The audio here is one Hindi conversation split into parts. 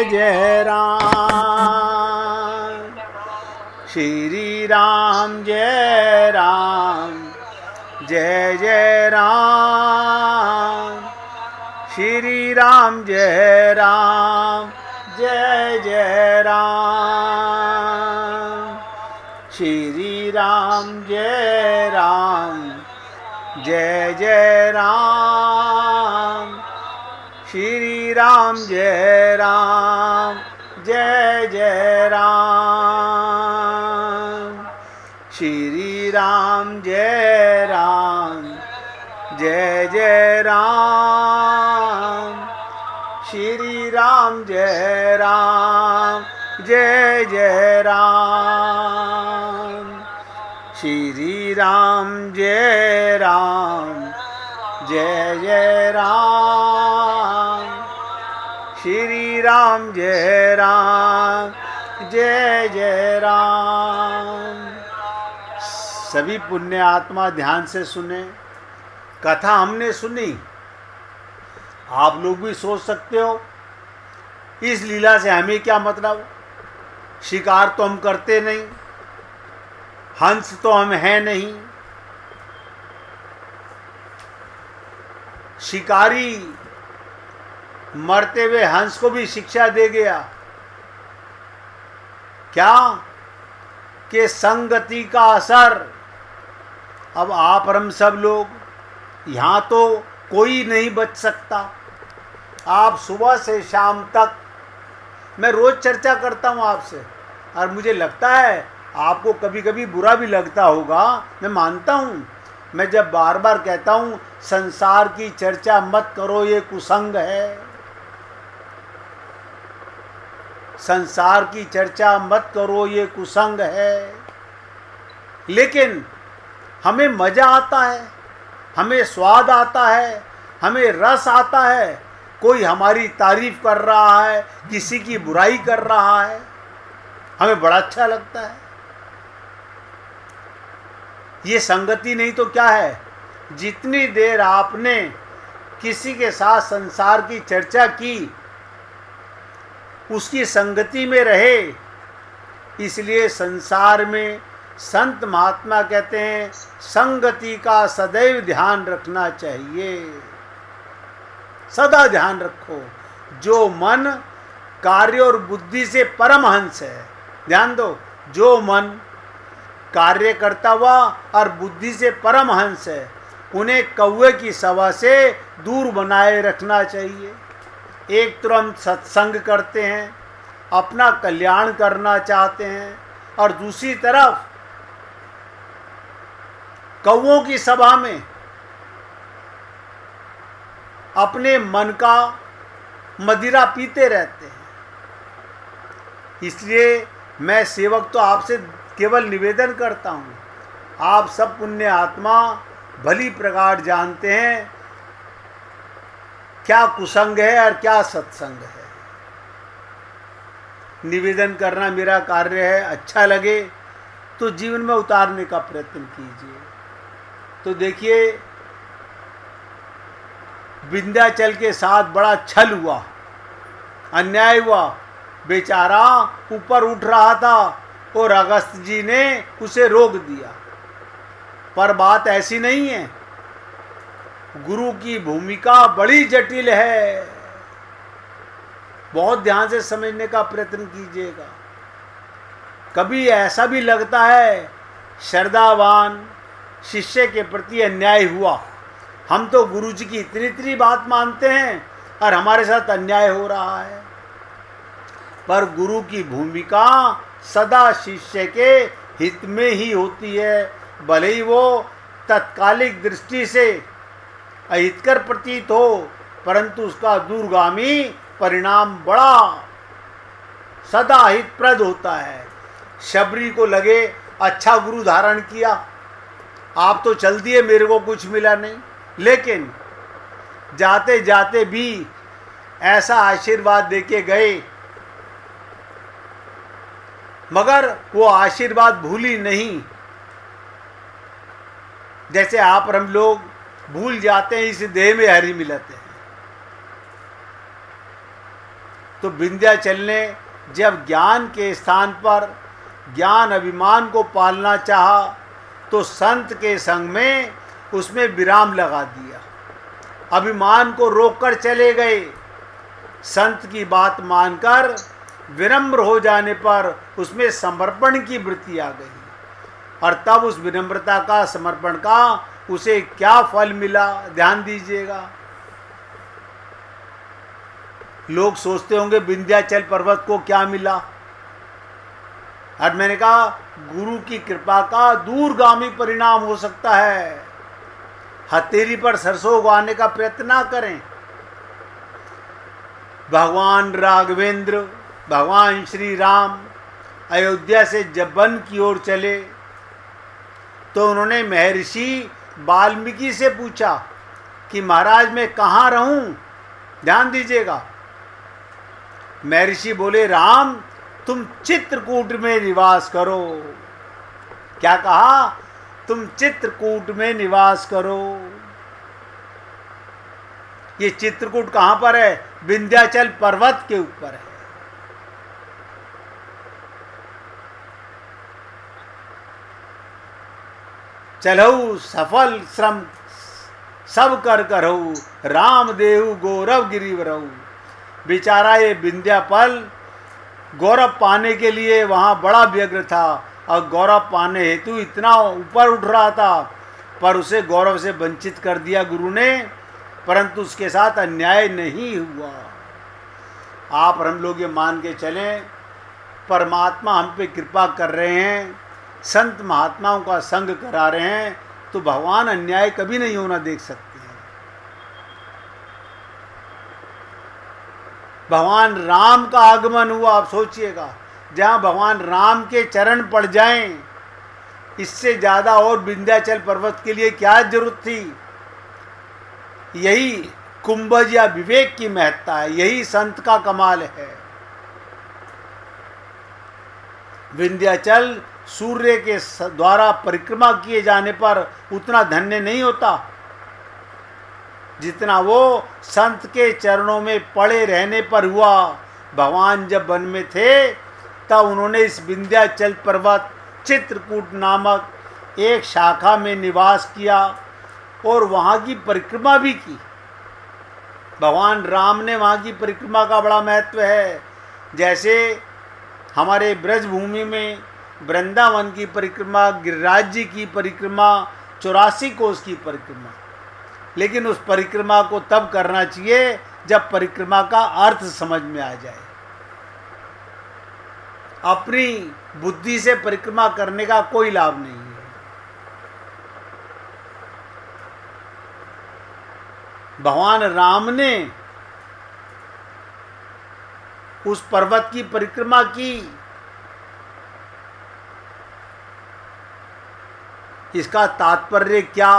जय राम, श्री राम जय राम, जय जय राम, श्री राम जय राम, जय जय राम, श्री राम जय राम, जय जय राम, श्री राम जय राम, जय जय राम, श्री राम जय राम, जय जय राम, श्री राम जय राम, जय जय राम, श्री राम जय राम, जय जय राम, श्री राम जय राम, जय जय राम। सभी पुण्य आत्मा ध्यान से सुने। कथा हमने सुनी, आप लोग भी सोच सकते हो इस लीला से हमें क्या मतलब। शिकार तो हम करते नहीं, हंस तो हम हैं नहीं, शिकारी मरते हुए हंस को भी शिक्षा दे गया क्या कि संगति का असर। अब आप और हम सब लोग यहाँ तो कोई नहीं बच सकता। आप सुबह से शाम तक, मैं रोज़ चर्चा करता हूँ आपसे, और मुझे लगता है आपको कभी कभी बुरा भी लगता होगा, मैं मानता हूँ। मैं जब बार बार कहता हूँ संसार की चर्चा मत करो, ये कुसंग है, संसार की चर्चा मत करो, ये कुसंग है, लेकिन हमें मज़ा आता है, हमें स्वाद आता है, हमें रस आता है। कोई हमारी तारीफ कर रहा है, किसी की बुराई कर रहा है, हमें बड़ा अच्छा लगता है। ये संगति नहीं तो क्या है। जितनी देर आपने किसी के साथ संसार की चर्चा की, उसकी संगति में रहे। इसलिए संसार में संत महात्मा कहते हैं संगति का सदैव ध्यान रखना चाहिए। सदा ध्यान रखो। जो मन कार्य और बुद्धि से परमहंस है, ध्यान दो, जो मन कार्य करता हुआ और बुद्धि से परमहंस है, उन्हें कौवे की सभा से दूर बनाए रखना चाहिए। एक तो हम सत्संग करते हैं, अपना कल्याण करना चाहते हैं, और दूसरी तरफ कौवों की सभा में अपने मन का मदिरा पीते रहते हैं। इसलिए मैं सेवक तो आपसे केवल निवेदन करता हूँ, आप सब पुण्य आत्मा भली प्रकार जानते हैं क्या कुसंग है और क्या सत्संग है। निवेदन करना मेरा कार्य है। अच्छा लगे तो जीवन में उतारने का प्रयत्न कीजिए। तो देखिए, विंध्याचल के साथ बड़ा छल हुआ, अन्याय हुआ। बेचारा ऊपर उठ रहा था और अगस्त जी ने उसे रोक दिया। पर बात ऐसी नहीं है। गुरु की भूमिका बड़ी जटिल है, बहुत ध्यान से समझने का प्रयत्न कीजिएगा। कभी ऐसा भी लगता है श्रद्धावान शिष्य के प्रति अन्याय हुआ, हम तो गुरु जी की इतनी इतनी बात मानते हैं और हमारे साथ अन्याय हो रहा है। पर गुरु की भूमिका सदा शिष्य के हित में ही होती है, भले ही वो तत्कालिक दृष्टि से अहितकर प्रतीत हो, परंतु उसका दूरगामी परिणाम बड़ा सदा हितप्रद होता है। शबरी को लगे अच्छा गुरु धारण किया, आप तो चल दिए, मेरे को कुछ मिला नहीं, लेकिन जाते जाते भी ऐसा आशीर्वाद देके गए, मगर वो आशीर्वाद भूली नहीं। जैसे आप और हम लोग भूल जाते हैं इस देह में हरि मिलते हैं। तो विंध्याचल ने जब ज्ञान के स्थान पर ज्ञान अभिमान को पालना चाहा तो संत के संग में उसमें विराम लगा दिया, अभिमान को रोककर चले गए। संत की बात मानकर विनम्र हो जाने पर उसमें समर्पण की वृत्ति आ गई, और तब उस विनम्रता का, समर्पण का उसे क्या फल मिला, ध्यान दीजिएगा। लोग सोचते होंगे विंध्याचल पर्वत को क्या मिला, और मैंने कहा गुरु की कृपा का दूरगामी परिणाम हो सकता है। हथेली पर सरसों उगाने का प्रयत्न ना करें। भगवान राघवेंद्र, भगवान श्री राम अयोध्या से जब वन की ओर चले तो उन्होंने महर्षि वाल्मीकि से पूछा कि महाराज मैं कहाँ रहूं, ध्यान दीजिएगा। महर्षि बोले राम तुम चित्रकूट में निवास करो। क्या कहा? तुम चित्रकूट में निवास करो। ये चित्रकूट कहां पर है? विंध्याचल पर्वत के ऊपर है। चलऊ सफल श्रम सब कर करऊ, राम देहु गौरव गिरिवरऊ। बेचारा ये विंध्यापल गौरव पाने के लिए वहां बड़ा व्यग्र था, और गौरव पाने हेतु इतना ऊपर उठ रहा था, पर उसे गौरव से वंचित कर दिया गुरु ने, परंतु उसके साथ अन्याय नहीं हुआ। आप और हम लोग ये मान के चलें, परमात्मा हम पे कृपा कर रहे हैं, संत महात्माओं का संग करा रहे हैं, तो भगवान अन्याय कभी नहीं होना देख सकते हैं। भगवान राम का आगमन हुआ, आप सोचिएगा, जहाँ भगवान राम के चरण पड़ जाएं, इससे ज़्यादा और विंध्याचल पर्वत के लिए क्या जरूरत थी। यही कुंभज या विवेक की महत्ता है, यही संत का कमाल है। विंध्याचल सूर्य के द्वारा परिक्रमा किए जाने पर उतना धन्य नहीं होता जितना वो संत के चरणों में पड़े रहने पर हुआ। भगवान जब वन में थे तब उन्होंने इस विंध्याचल पर्वत चित्रकूट नामक एक शाखा में निवास किया और वहाँ की परिक्रमा भी की। भगवान राम ने वहाँ की परिक्रमा का बड़ा महत्व है। जैसे हमारे ब्रजभूमि में वृंदावन की परिक्रमा, गिरिराज जी की परिक्रमा, 84 कोस की परिक्रमा, लेकिन उस परिक्रमा को तब करना चाहिए जब परिक्रमा का अर्थ समझ में आ जाए। अपनी बुद्धि से परिक्रमा करने का कोई लाभ नहीं है। भगवान राम ने उस पर्वत की परिक्रमा की। इसका तात्पर्य क्या?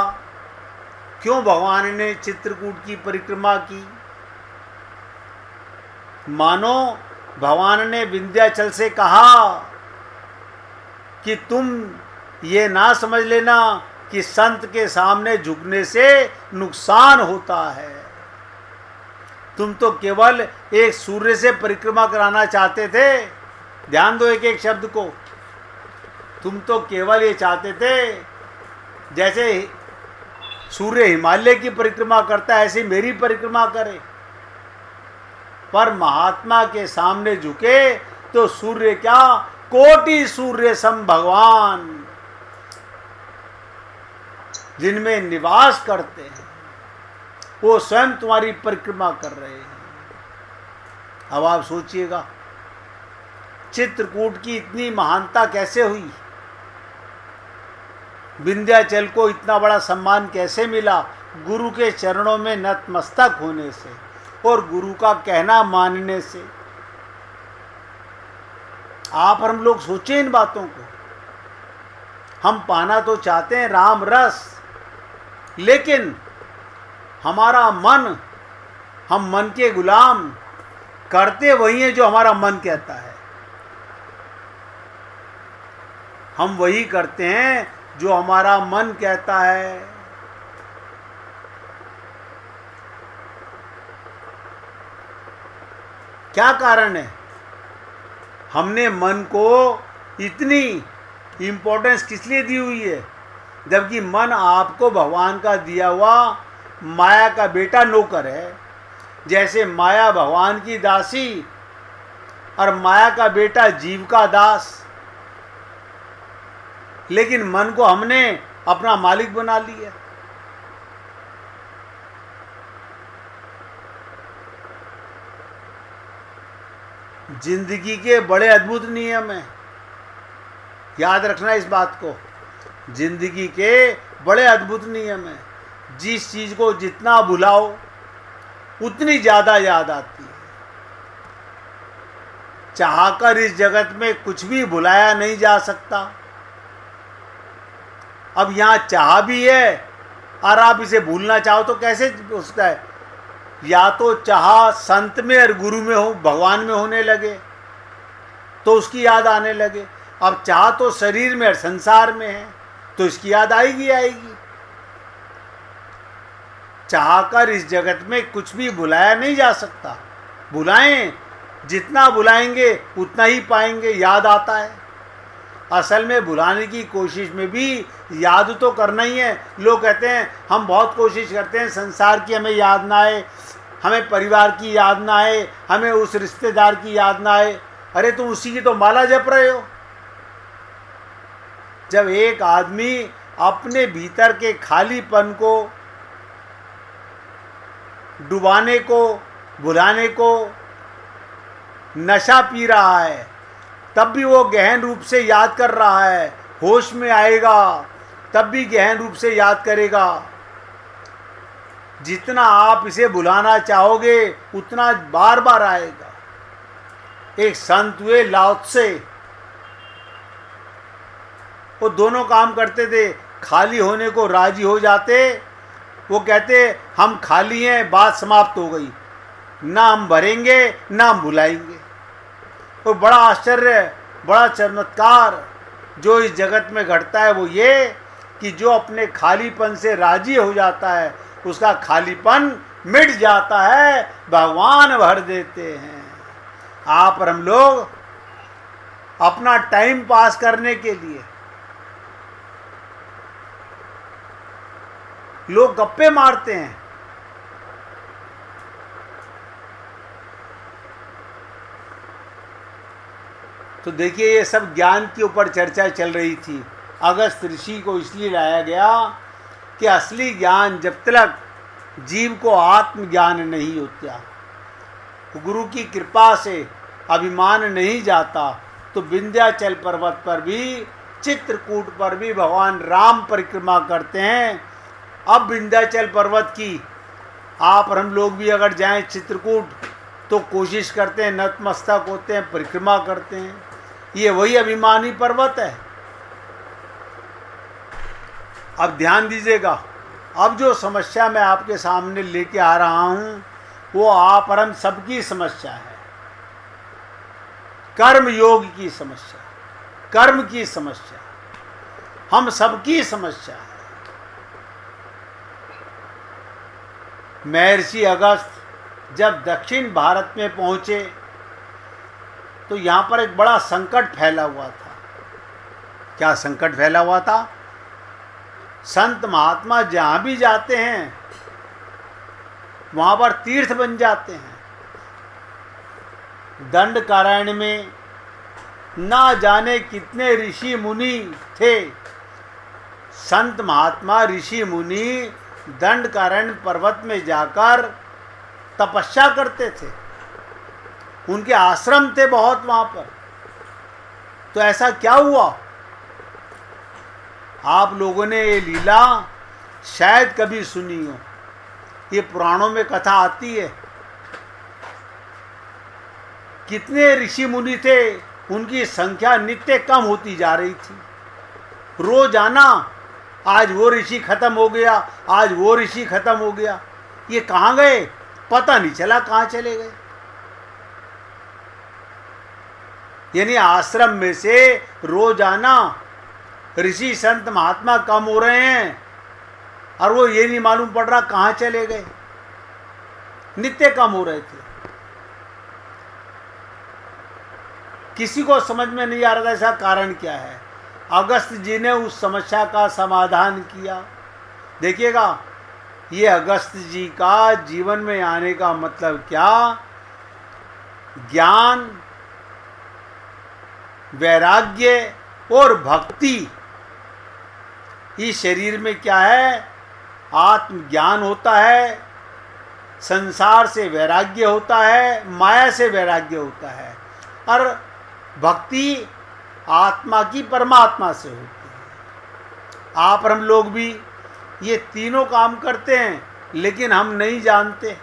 क्यों भगवान ने चित्रकूट की परिक्रमा की? मानो भगवान ने विंध्याचल से कहा कि तुम ये ना समझ लेना कि संत के सामने झुकने से नुकसान होता है। तुम तो केवल एक सूर्य से परिक्रमा कराना चाहते थे। ध्यान दो एक एक शब्द को। तुम तो केवल ये चाहते थे जैसे सूर्य हिमालय की परिक्रमा करता है ऐसे मेरी परिक्रमा करे, पर महात्मा के सामने झुके तो सूर्य क्या, कोटि सूर्य सम भगवान जिनमें निवास करते हैं वो स्वयं तुम्हारी परिक्रमा कर रहे हैं। अब आप सोचिएगा चित्रकूट की इतनी महानता कैसे हुई, विंध्याचल को इतना बड़ा सम्मान कैसे मिला? गुरु के चरणों में नतमस्तक होने से और गुरु का कहना मानने से। आप और हम लोग सोचें इन बातों को। हम पाना तो चाहते हैं राम रस, लेकिन हमारा मन, हम मन के गुलाम, करते वही है जो हमारा मन कहता है। हम वही करते हैं जो हमारा मन कहता है। क्या कारण है? हमने मन को इतनी इम्पोर्टेंस किस लिए दी हुई है, जबकि मन आपको भगवान का दिया हुआ माया का बेटा नौकर है। जैसे माया भगवान की दासी और माया का बेटा जीव का दास, लेकिन मन को हमने अपना मालिक बना लिया। जिंदगी के बड़े अद्भुत नियम हैं, याद रखना इस बात को। जिंदगी के बड़े अद्भुत नियम हैं। जिस चीज को जितना भुलाओ उतनी ज्यादा याद आती है। चाहकर इस जगत में कुछ भी भुलाया नहीं जा सकता। अब यहां चाह भी है और आप इसे भूलना चाहो तो कैसे हो सकता है? या तो चाह संत में और गुरु में हो, भगवान में होने लगे तो उसकी याद आने लगे। अब चाह तो शरीर में और संसार में है तो इसकी याद आएगी आएगी। चाहकर इस जगत में कुछ भी भुलाया नहीं जा सकता। भुलाएं, जितना भुलाएंगे उतना ही पाएंगे, याद आता है। असल में भुलाने की कोशिश में भी याद तो करना ही है। लोग कहते हैं हम बहुत कोशिश करते हैं संसार की हमें याद ना आए, हमें परिवार की याद ना आए, हमें उस रिश्तेदार की याद ना आए। अरे तुम उसी की तो माला जप रहे हो। जब एक आदमी अपने भीतर के खालीपन को डुबाने को, भुलाने को नशा पी रहा है, तब भी वो गहन रूप से याद कर रहा है। होश में आएगा तब भी गहन रूप से याद करेगा। जितना आप इसे भुलाना चाहोगे उतना बार बार आएगा। एक संत हुए लाओ त्से, वो दोनों काम करते थे। खाली होने को राजी हो जाते। वो कहते हम खाली हैं, बात समाप्त हो गई, ना हम भरेंगे ना हम भुलाएंगे। तो बड़ा आश्चर्य, बड़ा चमत्कार जो इस जगत में घटता है वो ये कि जो अपने खालीपन से राजी हो जाता है उसका खालीपन मिट जाता है, भगवान भर देते हैं। आप और हम लोग अपना टाइम पास करने के लिए लोग गप्पे मारते हैं। तो देखिए ये सब ज्ञान के ऊपर चर्चा चल रही थी। अगस्त ऋषि को इसलिए लाया गया कि असली ज्ञान जब तक जीव को आत्मज्ञान नहीं होता, गुरु की कृपा से अभिमान नहीं जाता, तो विंध्याचल पर्वत पर भी, चित्रकूट पर भी भगवान राम परिक्रमा करते हैं। अब विंध्याचल पर्वत की आप और हम लोग भी अगर जाएं चित्रकूट तो कोशिश करते हैं, नतमस्तक होते हैं, परिक्रमा करते हैं। ये वही अभिमानी पर्वत है। अब ध्यान दीजिएगा, अब जो समस्या मैं आपके सामने लेके आ रहा हूं वो आप और हम सबकी समस्या है। कर्म योग की समस्या, कर्म की समस्या हम सबकी समस्या है। महर्षि अगस्त जब दक्षिण भारत में पहुंचे तो यहाँ पर एक बड़ा संकट फैला हुआ था। क्या संकट फैला हुआ था? संत महात्मा जहाँ भी जाते हैं वहाँ पर तीर्थ बन जाते हैं। दंडकारण्य में ना जाने कितने ऋषि मुनि थे। संत महात्मा ऋषि मुनि दंडकारण्य पर्वत में जाकर तपस्या करते थे। उनके आश्रम थे बहुत वहाँ पर। तो ऐसा क्या हुआ? आप लोगों ने ये लीला शायद कभी सुनी हो, ये पुराणों में कथा आती है। कितने ऋषि मुनि थे, उनकी संख्या नित्य कम होती जा रही थी। रोजाना आज वो ऋषि खत्म हो गया, आज वो ऋषि खत्म हो गया। ये कहाँ गए पता नहीं चला, कहाँ चले गए। यानी आश्रम में से रोजाना ऋषि संत महात्मा कम हो रहे हैं और वो ये नहीं मालूम पड़ रहा कहाँ चले गए, नित्य कम हो रहे थे। किसी को समझ में नहीं आ रहा था इसका कारण क्या है। अगस्त जी ने उस समस्या का समाधान किया। देखिएगा, ये अगस्त जी का जीवन में आने का मतलब क्या, ज्ञान, वैराग्य और भक्ति। इस शरीर में क्या है, आत्मज्ञान होता है, संसार से वैराग्य होता है, माया से वैराग्य होता है, और भक्ति आत्मा की परमात्मा से होती है। आप और हम लोग भी ये तीनों काम करते हैं, लेकिन हम नहीं जानते।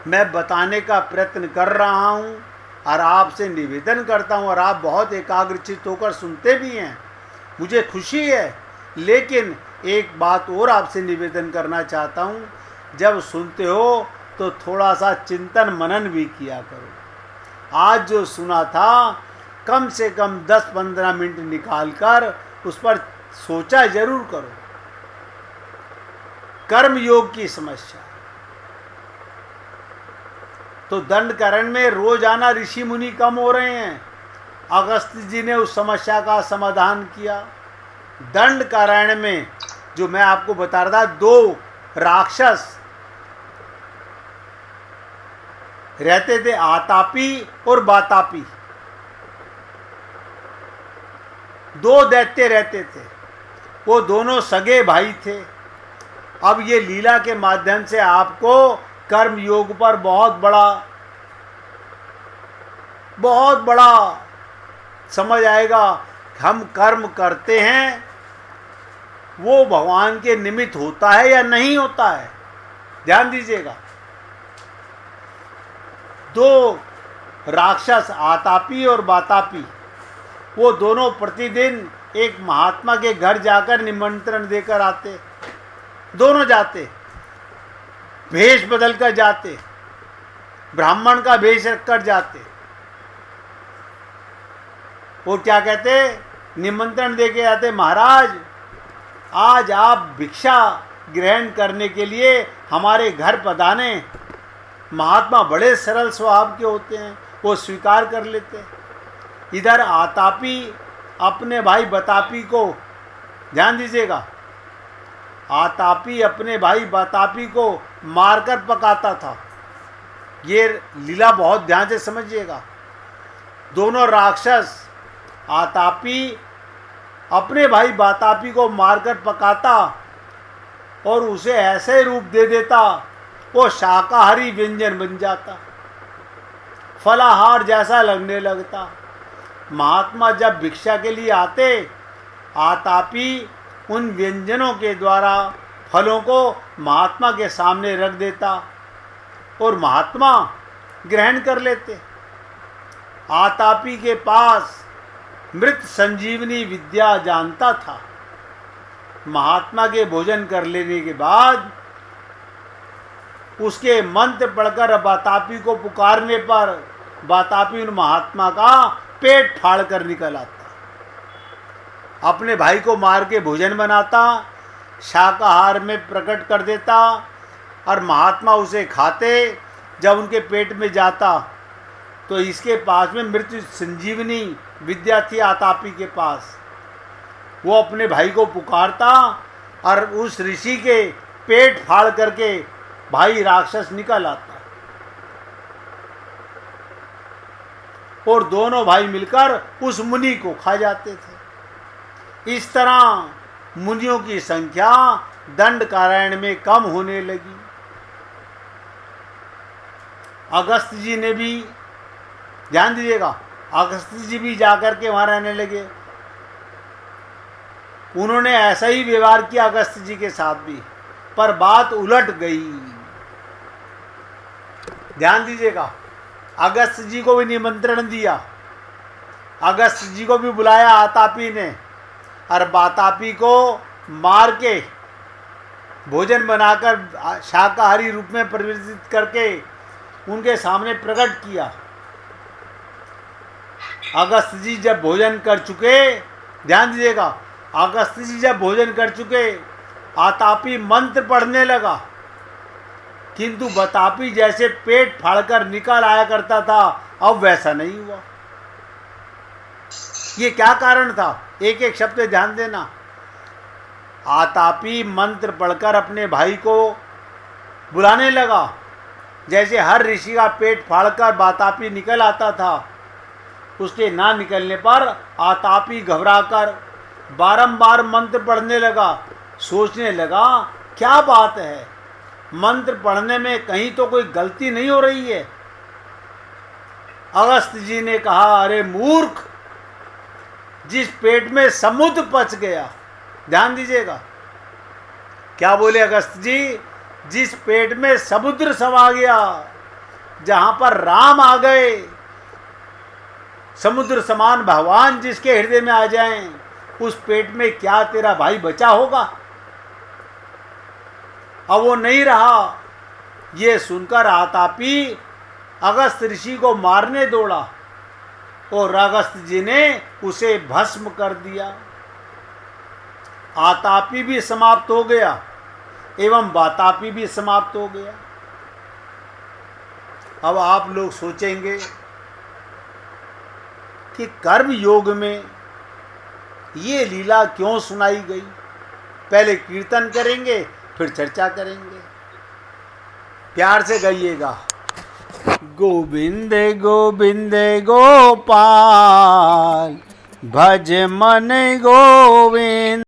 मैं बताने का प्रयत्न कर रहा हूँ और आपसे निवेदन करता हूँ, और आप बहुत एकाग्रचित होकर सुनते भी हैं, मुझे खुशी है। लेकिन एक बात और आपसे निवेदन करना चाहता हूँ, जब सुनते हो तो थोड़ा सा चिंतन मनन भी किया करो। आज जो सुना था, कम से कम 10-15 मिनट निकालकर उस पर सोचा जरूर करो। कर्म योग की समस्या, तो दंडकारण्य में रोजाना ऋषि मुनि कम हो रहे हैं। अगस्त जी ने उस समस्या का समाधान किया। दंडकारण्य में जो मैं आपको बता रहा था, 2 राक्षस रहते थे, आतापी और बातापी। 2 दैत्य रहते थे, वो दोनों सगे भाई थे। अब ये लीला के माध्यम से आपको कर्म योग पर बहुत बड़ा समझ आएगा। हम कर्म करते हैं, वो भगवान के निमित्त होता है या नहीं होता है। ध्यान दीजिएगा, 2 राक्षस आतापी और बातापी, वो दोनों प्रतिदिन एक महात्मा के घर जाकर निमंत्रण देकर आते। दोनों जाते, भेष बदल कर जाते, ब्राह्मण का भेष रखकर जाते। वो क्या कहते, निमंत्रण देके आते, महाराज आज आप भिक्षा ग्रहण करने के लिए हमारे घर पधारे। महात्मा बड़े सरल स्वभाव के होते हैं, वो स्वीकार कर लेते। इधर आतापी अपने भाई बतापी को, ध्यान दीजिएगा, आतापी अपने भाई बतापी को मारकर पकाता था। ये लीला बहुत ध्यान से समझिएगा। दोनों राक्षस, आतापी अपने भाई बातापी को मारकर पकाता और उसे ऐसे रूप दे देता वो शाकाहारी व्यंजन बन जाता, फलाहार जैसा लगने लगता। महात्मा जब भिक्षा के लिए आते, आतापी उन व्यंजनों के द्वारा फलों को महात्मा के सामने रख देता और महात्मा ग्रहण कर लेते। आतापी के पास मृत संजीवनी विद्या जानता था। महात्मा के भोजन कर लेने के बाद उसके मंत्र पढ़कर बातापी को पुकारने पर बातापी उन महात्मा का पेट फाड़ कर निकल आता, अपने भाई को मार के भोजन बनाता, शाकाहार में प्रकट कर देता और महात्मा उसे खाते। जब उनके पेट में जाता तो इसके पास में मृत्यु संजीवनी विद्या थी, आतापी के पास। वो अपने भाई को पुकारता और उस ऋषि के पेट फाड़ करके भाई राक्षस निकल आता और दोनों भाई मिलकर उस मुनि को खा जाते थे। इस तरह मुनियों की संख्या दंडकारण्य में कम होने लगी। अगस्त जी ने भी, ध्यान दीजिएगा, अगस्त जी भी जाकर के वहां रहने लगे। उन्होंने ऐसा ही व्यवहार किया अगस्त जी के साथ भी, पर बात उलट गई। ध्यान दीजिएगा, अगस्त जी को भी निमंत्रण दिया, अगस्त जी को भी बुलाया आतापी ने, और बातापी को मार के भोजन बनाकर शाकाहारी रूप में परिवर्तित करके उनके सामने प्रकट किया। अगस्त जी जब भोजन कर चुके, ध्यान दीजिएगा, अगस्त जी जब भोजन कर चुके, आतापी मंत्र पढ़ने लगा, किंतु बतापी जैसे पेट फाड़कर निकल आया करता था, अब वैसा नहीं हुआ। ये क्या कारण था? एक एक शब्द ध्यान देना। आतापी मंत्र पढ़कर अपने भाई को बुलाने लगा। जैसे हर ऋषि का पेट फाड़कर बातापी निकल आता था, उसके ना निकलने पर आतापी घबराकर बारंबार मंत्र पढ़ने लगा। सोचने लगा, क्या बात है, मंत्र पढ़ने में कहीं तो कोई गलती नहीं हो रही है। अगस्त जी ने कहा, अरे मूर्ख, जिस पेट में समुद्र पच गया। ध्यान दीजिएगा, क्या बोले अगस्त जी? जिस पेट में समुद्र समा गया, जहां पर राम आ गए, समुद्र समान भगवान जिसके हृदय में आ जाएं, उस पेट में क्या तेरा भाई बचा होगा? अब वो नहीं रहा। ये सुनकर आतापी अगस्त ऋषि को मारने दौड़ा और अगस्त जी ने उसे भस्म कर दिया। आतापी भी समाप्त हो गया एवं बातापी भी समाप्त हो गया। अब आप लोग सोचेंगे कि कर्म योग में ये लीला क्यों सुनाई गई? पहले कीर्तन करेंगे, फिर चर्चा करेंगे। प्यार से गाइएगा। गोविंद गोविंद गोपाल, भज मन गोविंद।